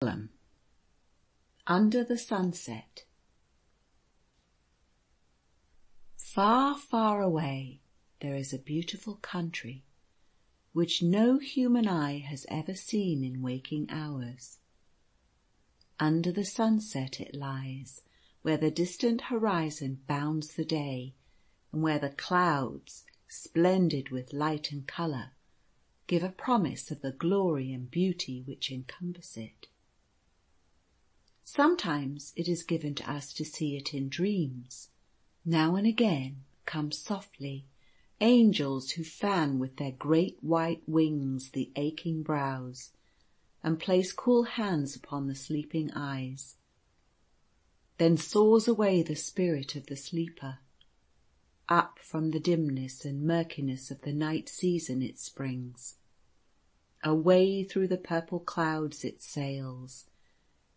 Jerusalem. Under the Sunset. Far, far away there is a beautiful country which no human eye has ever seen in waking hours. Under the sunset it lies, where the distant horizon bounds the day, and where the clouds, splendid with light and colour, give a promise of the glory and beauty which encompass it. Sometimes it is given to us to see it in dreams. Now and again come softly angels who fan with their great white wings the aching brows, and place cool hands upon the sleeping eyes. Then soars away the spirit of the sleeper. Up from the dimness and murkiness of the night season it springs. Away through the purple clouds it sails.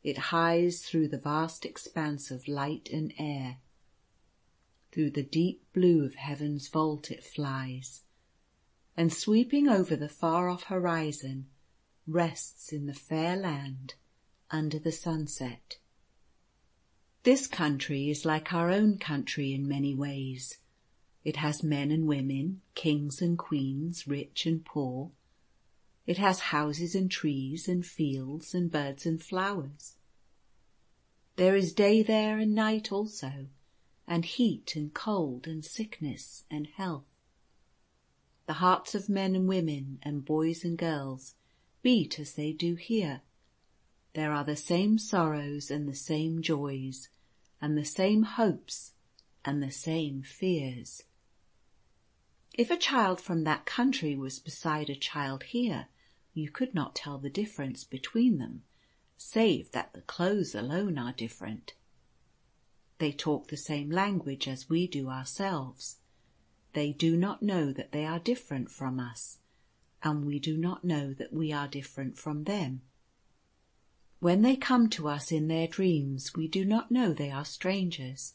It hies through the vast expanse of light and air. Through the deep blue of heaven's vault it flies, and sweeping over the far-off horizon, rests in the fair land under the sunset. This country is like our own country in many ways. It has men and women, kings and queens, rich and poor. It has houses and trees and fields and birds and flowers. There is day there and night also, and heat and cold and sickness and health. The hearts of men and women and boys and girls beat as they do here. There are the same sorrows and the same joys, and the same hopes and the same fears. If a child from that country was beside a child here, you could not tell the difference between them, save that the clothes alone are different. They talk the same language as we do ourselves. They do not know that they are different from us, and we do not know that we are different from them. When they come to us in their dreams, we do not know they are strangers,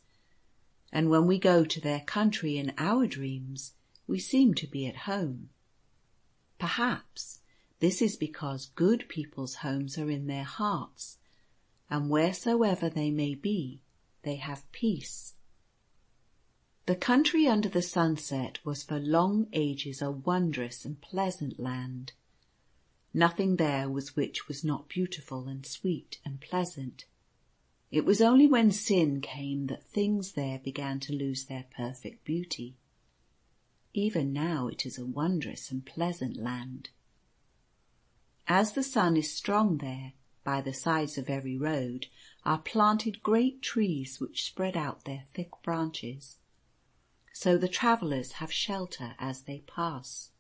and when we go to their country in our dreams, we seem to be at home. Perhaps this is because good people's homes are in their hearts, and wheresoever they may be, they have peace. The country under the sunset was for long ages a wondrous and pleasant land. Nothing there was which was not beautiful and sweet and pleasant. It was only when sin came that things there began to lose their perfect beauty. Even now it is a wondrous and pleasant land. As the sun is strong there, by the sides of every road are planted great trees which spread out their thick branches, so the travellers have shelter as they pass.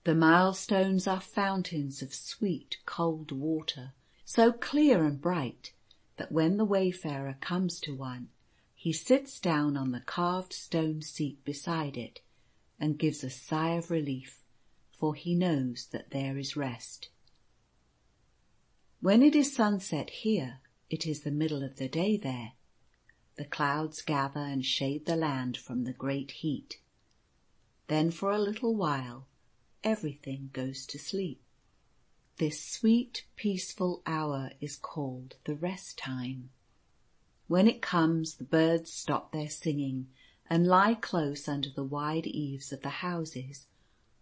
The milestones are fountains of sweet, cold water, so clear and bright that when the wayfarer comes to one, he sits down on the carved stone seat beside it and gives a sigh of relief, for he knows that there is rest. When it is sunset here, it is the middle of the day there. The clouds gather and shade the land from the great heat. Then for a little while, everything goes to sleep. This sweet, peaceful hour is called the rest time. When it comes, the birds stop their singing and lie close under the wide eaves of the houses,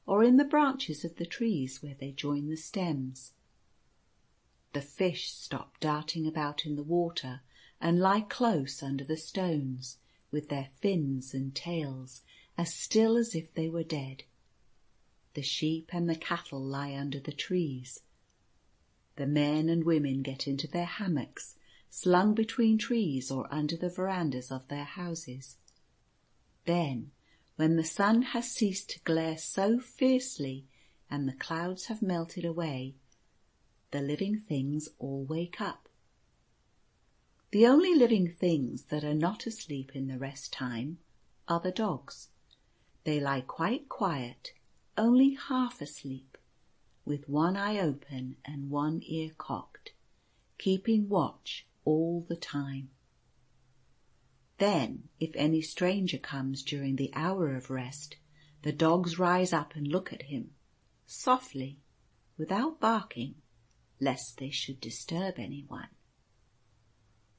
or in the branches of the trees where they join the stems. The fish stop darting about in the water and lie close under the stones, with their fins and tails as still as if they were dead. The sheep and the cattle lie under the trees. The men and women get into their hammocks, slung between trees or under the verandas of their houses. Then, when the sun has ceased to glare so fiercely and the clouds have melted away, the living things all wake up. The only living things that are not asleep in the rest time are the dogs. They lie quite quiet, only half asleep, with one eye open and one ear cocked, keeping watch all the time. Then, if any stranger comes during the hour of rest, the dogs rise up and look at him, softly, without barking, lest they should disturb anyone.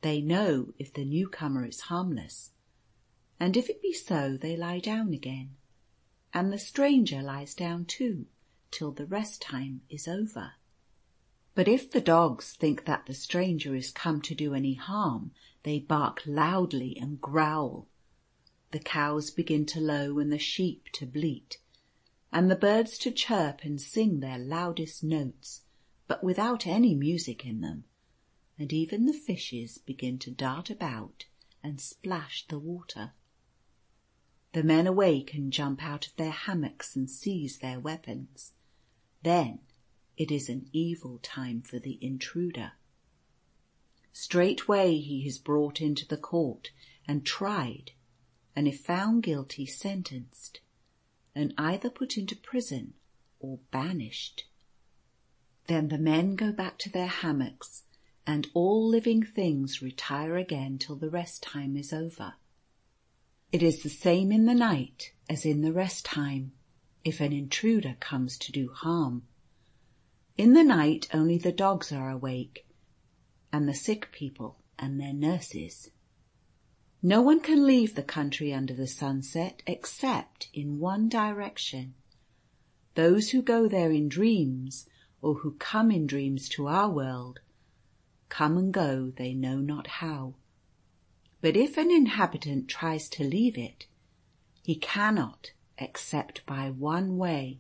They know if the newcomer is harmless, and if it be so, they lie down again, and the stranger lies down too, till the rest time is over. But if the dogs think that the stranger is come to do any harm, they bark loudly and growl. The cows begin to low and the sheep to bleat, and the birds to chirp and sing their loudest notes, but without any music in them, and even the fishes begin to dart about and splash the water. The men awake and jump out of their hammocks and seize their weapons. Then it is an evil time for the intruder. Straightway he is brought into the court and tried, and if found guilty, sentenced, and either put into prison or banished. Then the men go back to their hammocks, and all living things retire again till the rest time is over. It is the same in the night as in the rest time, if an intruder comes to do harm. In the night only the dogs are awake, and the sick people and their nurses. No one can leave the country under the sunset except in one direction. Those who go there in dreams, or who come in dreams to our world, come and go they know not how. But if an inhabitant tries to leave it, he cannot except by one way.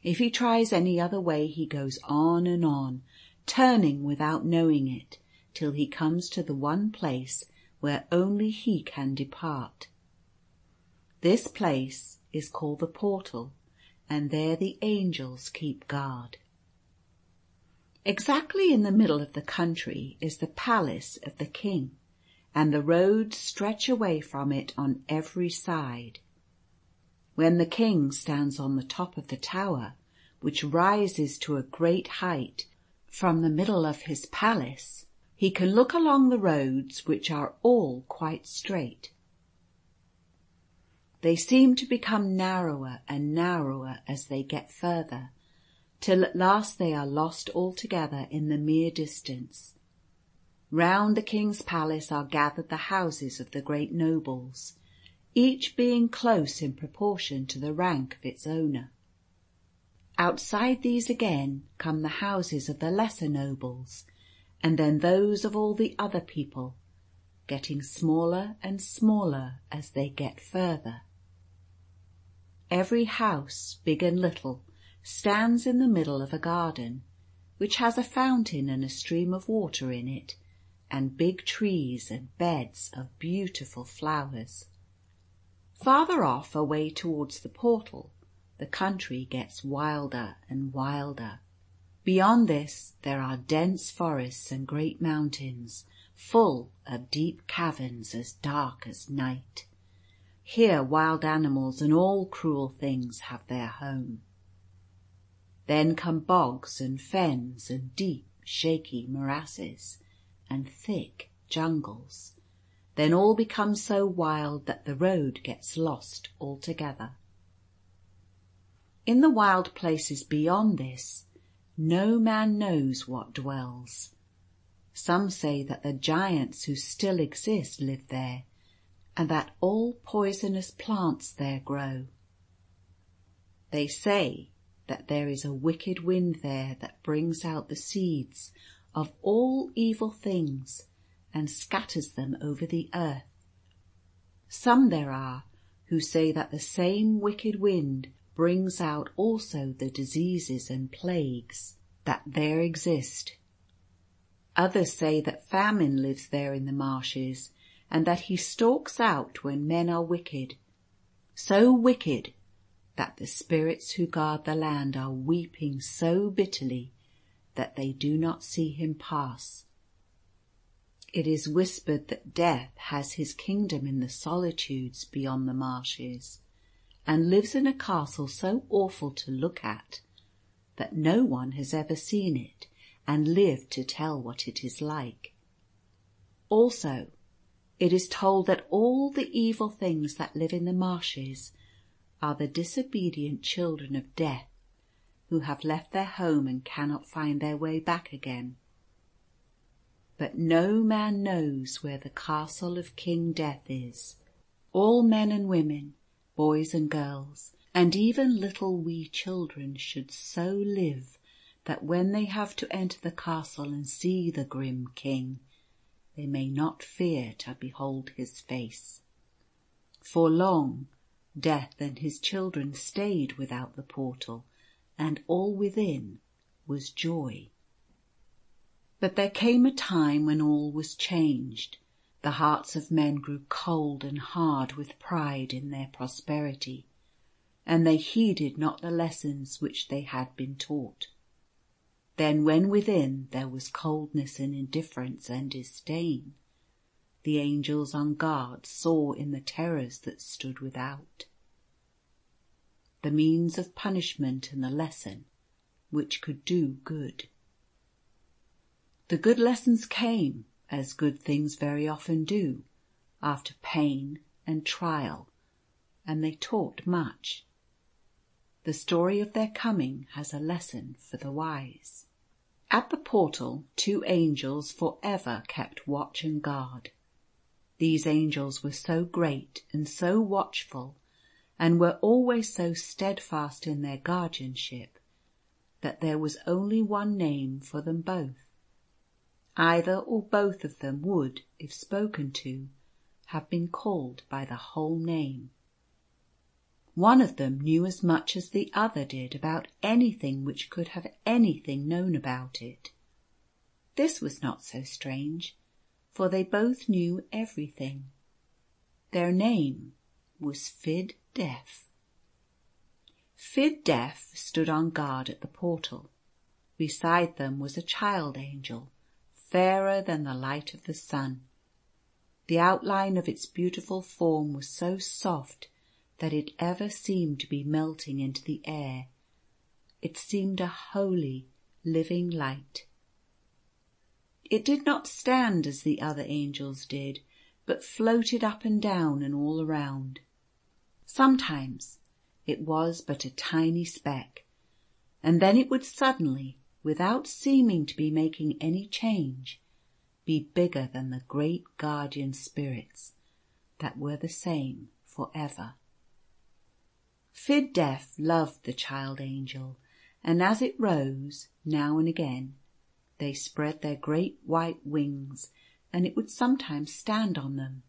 If he tries any other way, he goes on and on, turning without knowing it, till he comes to the one place where only he can depart. This place is called the portal, and there the angels keep guard. Exactly in the middle of the country is the palace of the king, and the roads stretch away from it on every side. When the king stands on the top of the tower, which rises to a great height from the middle of his palace, he can look along the roads, which are all quite straight. They seem to become narrower and narrower as they get further, till at last they are lost altogether in the mere distance. Round the king's palace are gathered the houses of the great nobles, each being close in proportion to the rank of its owner. Outside these again come the houses of the lesser nobles, and then those of all the other people, getting smaller and smaller as they get further. Every house, big and little, stands in the middle of a garden, which has a fountain and a stream of water in it, and big trees and beds of beautiful flowers. Farther off, away towards the portal, the country gets wilder and wilder. Beyond this there are dense forests and great mountains, full of deep caverns as dark as night. Here wild animals and all cruel things have their home. Then come bogs and fens and deep, shaky morasses and thick jungles. Then all becomes so wild that the road gets lost altogether. In the wild places beyond this, no man knows what dwells. Some say that the giants who still exist live there, and that all poisonous plants there grow. They say that there is a wicked wind there that brings out the seeds of all evil things and scatters them over the earth. Some there are who say that the same wicked wind brings out also the diseases and plagues that there exist. Others say that famine lives there in the marshes, and that he stalks out when men are wicked, so wicked that the spirits who guard the land are weeping so bitterly that they do not see him pass. It is whispered that Death has his kingdom in the solitudes beyond the marshes, and lives in a castle so awful to look at that no one has ever seen it and lived to tell what it is like. Also, it is told that all the evil things that live in the marshes are the disobedient children of Death, who have left their home and cannot find their way back again. But no man knows where the castle of King Death is. All men and women, boys and girls, and even little wee children should so live that when they have to enter the castle and see the grim king, they may not fear to behold his face. For long Death and his children stayed without the portal, and all within was joy. But there came a time when all was changed. The hearts of men grew cold and hard with pride in their prosperity, and they heeded not the lessons which they had been taught. Then when within there was coldness and indifference and disdain, the angels on guard saw in the terrors that stood without the means of punishment and the lesson which could do good. The good lessons came, as good things very often do, after pain and trial, and they taught much. The story of their coming has a lesson for the wise. At the portal 2 angels for ever kept watch and guard. These angels were so great and so watchful, and were always so steadfast in their guardianship, that there was only one name for them both. Either or both of them would, if spoken to, have been called by the whole name. One of them knew as much as the other did about anything which could have anything known about it. This was not so strange, for they both knew everything. Their name was Fid Def. Fid Def stood on guard at the portal. Beside them was a child angel, fairer than the light of the sun. The outline of its beautiful form was so soft that it ever seemed to be melting into the air. It seemed a holy, living light. It did not stand as the other angels did, but floated up and down and all around. Sometimes it was but a tiny speck, and then it would suddenly, without seeming to be making any change, be bigger than the great guardian spirits that were the same for ever. Fid Def loved the child angel, and as it rose, now and again, they spread their great white wings, and it would sometimes stand on them.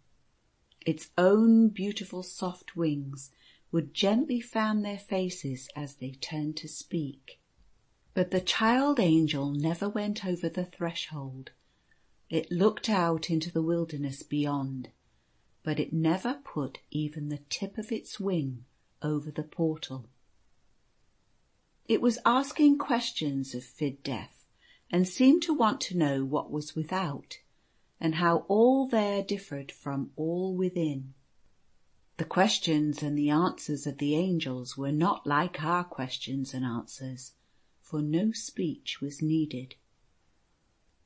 Its own beautiful soft wings would gently fan their faces as they turned to speak. But the child angel never went over the threshold. It looked out into the wilderness beyond, but it never put even the tip of its wing over the portal. It was asking questions of Fid Def, and seemed to want to know what was without, and how all there differed from all within. The questions and the answers of the angels were not like our questions and answers, for no speech was needed.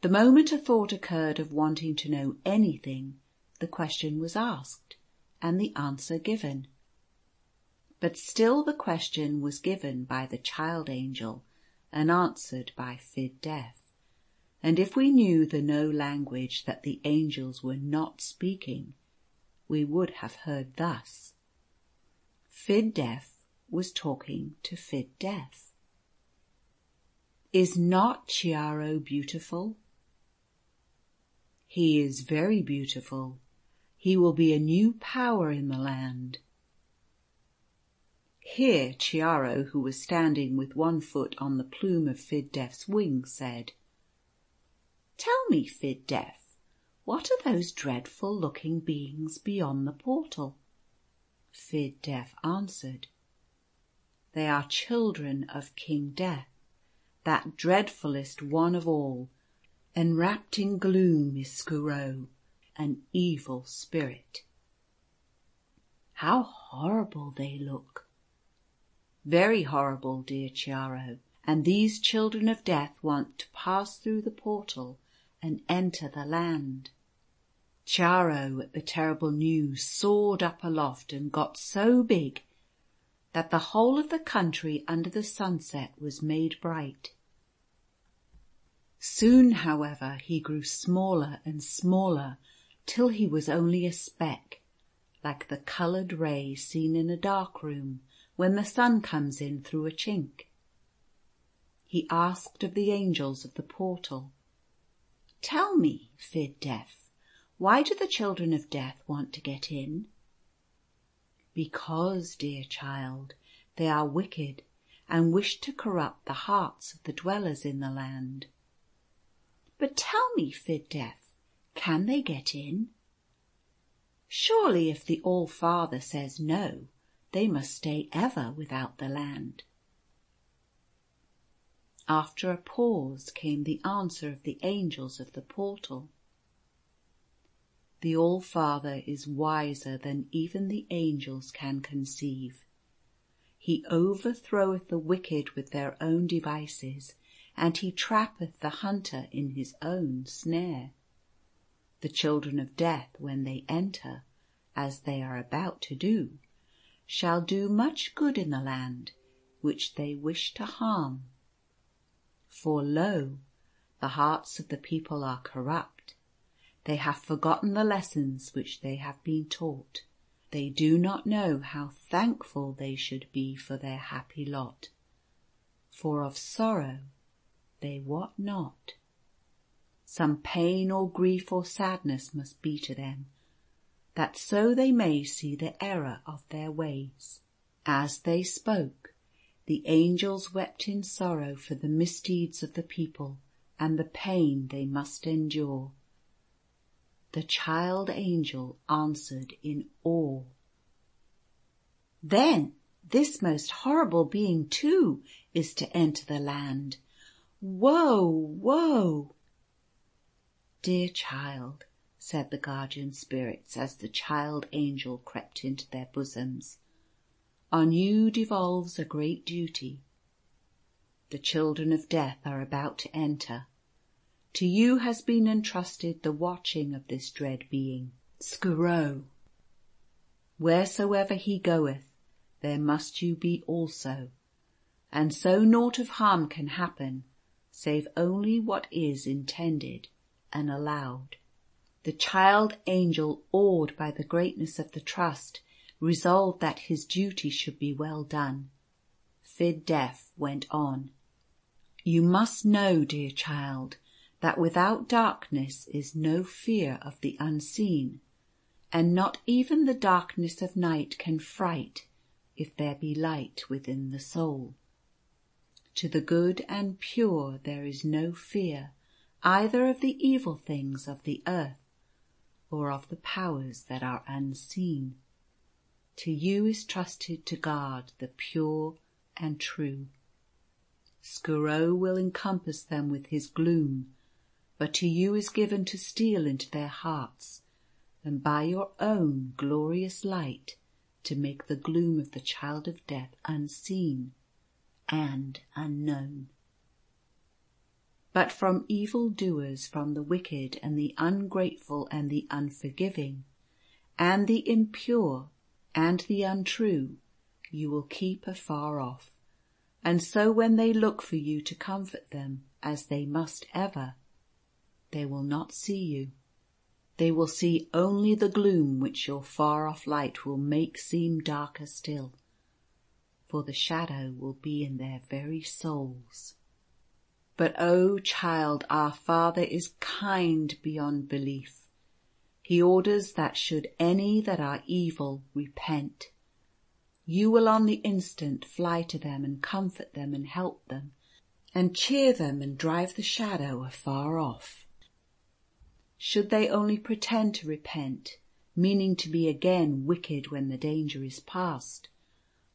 The moment a thought occurred of wanting to know anything, the question was asked, and the answer given. But still the question was given by the child angel and answered by Fid Def. And if we knew the no language that the angels were not speaking, we would have heard thus. Fid Def was talking to Fid Def. Is not Chiaro beautiful? He is very beautiful. He will be a new power in the land. Here Chiaro, who was standing with one foot on the plume of Fid Def's wing, said, "Tell me, Fid Def, what are those dreadful looking beings beyond the portal?" Fid Def answered, "They are children of King Death, that dreadfulest one of all, and wrapped in gloom is Skuro, an evil spirit." "How horrible they look!" "Very horrible, dear Chiaro, and these children of death want to pass through the portal and enter the land." Chiaro, at the terrible news, soared up aloft and got so big that the whole of the country under the sunset was made bright. Soon, however, he grew smaller and smaller till he was only a speck, like the coloured ray seen in a dark room when the sun comes in through a chink. He asked of the angels of the portal, "Tell me, Fid Def, why do the children of death want to get in?" "Because, dear child, they are wicked and wish to corrupt the hearts of the dwellers in the land." "But tell me, Fid Def, can they get in?" "Surely if the All-Father says no, they must stay ever without the land." After a pause came the answer of the angels of the portal. "The All-Father is wiser than even the angels can conceive. He overthroweth the wicked with their own devices, and he trappeth the hunter in his own snare. The children of death, when they enter, as they are about to do, shall do much good in the land which they wish to harm. For lo, the hearts of the people are corrupt. They have forgotten the lessons which they have been taught. They do not know how thankful they should be for their happy lot. For of sorrow they wot not. Some pain or grief or sadness must be to them, that so they may see the error of their ways." As they spoke, the angels wept in sorrow for the misdeeds of the people and the pain they must endure. The child angel answered in awe, "Then this most horrible being too is to enter the land. Woe, woe!" "Dear child," said the guardian spirits as the child angel crept into their bosoms, "on you devolves a great duty. The children of death are about to enter. To you has been entrusted the watching of this dread being, Skuro. Wheresoever he goeth, there must you be also, and so naught of harm can happen, save only what is intended and allowed." The child angel, awed by the greatness of the trust, resolved that his duty should be well done. Fid Def went on, "You must know, dear child, that without darkness is no fear of the unseen, and not even the darkness of night can fright if there be light within the soul. To the good and pure there is no fear either of the evil things of the earth or of the powers that are unseen. To you is trusted to guard the pure and true. Skuro will encompass them with his gloom, but to you is given to steal into their hearts, and by your own glorious light to make the gloom of the child of death unseen and unknown. But from evil doers, from the wicked and the ungrateful and the unforgiving, and the impure and the untrue, you will keep afar off. And so when they look for you to comfort them, as they must ever, they will not see you. They will see only the gloom which your far-off light will make seem darker still, for the shadow will be in their very souls. But, O child, our Father is kind beyond belief. He orders that should any that are evil repent, you will on the instant fly to them and comfort them and help them and cheer them and drive the shadow afar off. Should they only pretend to repent, meaning to be again wicked when the danger is past,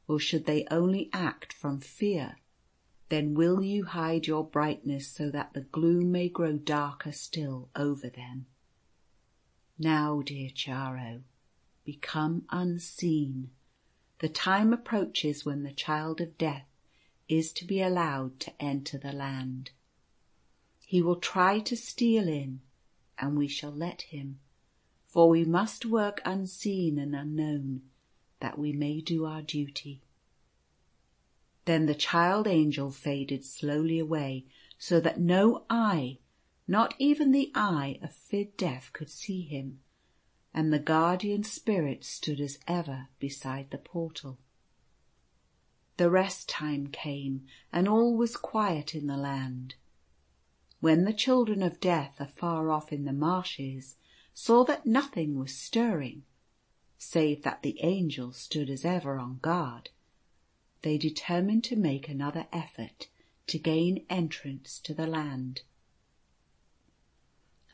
or should they only act from fear, then will you hide your brightness so that the gloom may grow darker still over them. Now, dear Charo, become unseen. The time approaches when the child of death is to be allowed to enter the land. He will try to steal in, and we shall let him, for we must work unseen and unknown, that we may do our duty. Then the child angel faded slowly away, so that no eye, not even the eye of Fid Def, could see him, and the guardian spirit stood as ever beside the portal. The rest time came, and all was quiet in the land. When the children of Death, afar off in the marshes, saw that nothing was stirring, save that the angel stood as ever on guard, they determined to make another effort to gain entrance to the land.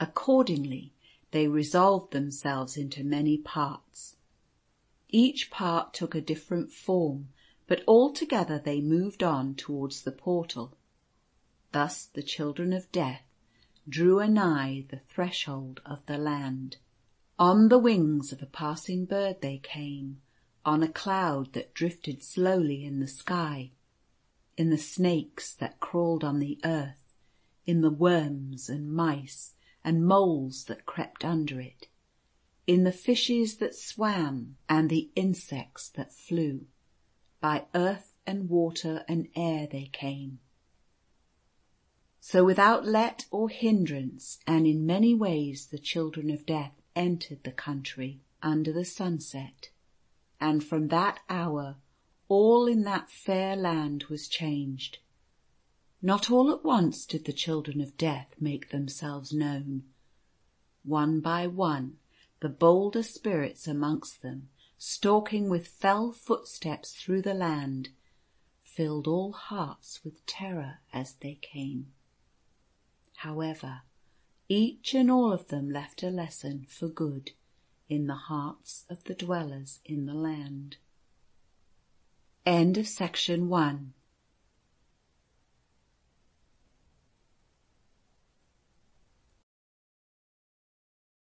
Accordingly, they resolved themselves into many parts. Each part took a different form, but all together they moved on towards the portal. Thus the children of Death drew anigh the threshold of the land. On the wings of a passing bird they came, on a cloud that drifted slowly in the sky, in the snakes that crawled on the earth, in the worms and mice and moles that crept under it, in the fishes that swam and the insects that flew. By earth and water and air they came. So without let or hindrance, and in many ways, the children of Death entered the country under the sunset, and from that hour all in that fair land was changed. Not all at once did the children of Death make themselves known. One by one, the bolder spirits amongst them, stalking with fell footsteps through the land, filled all hearts with terror as they came. However, each and all of them left a lesson for good in the hearts of the dwellers in the land. End of section 1.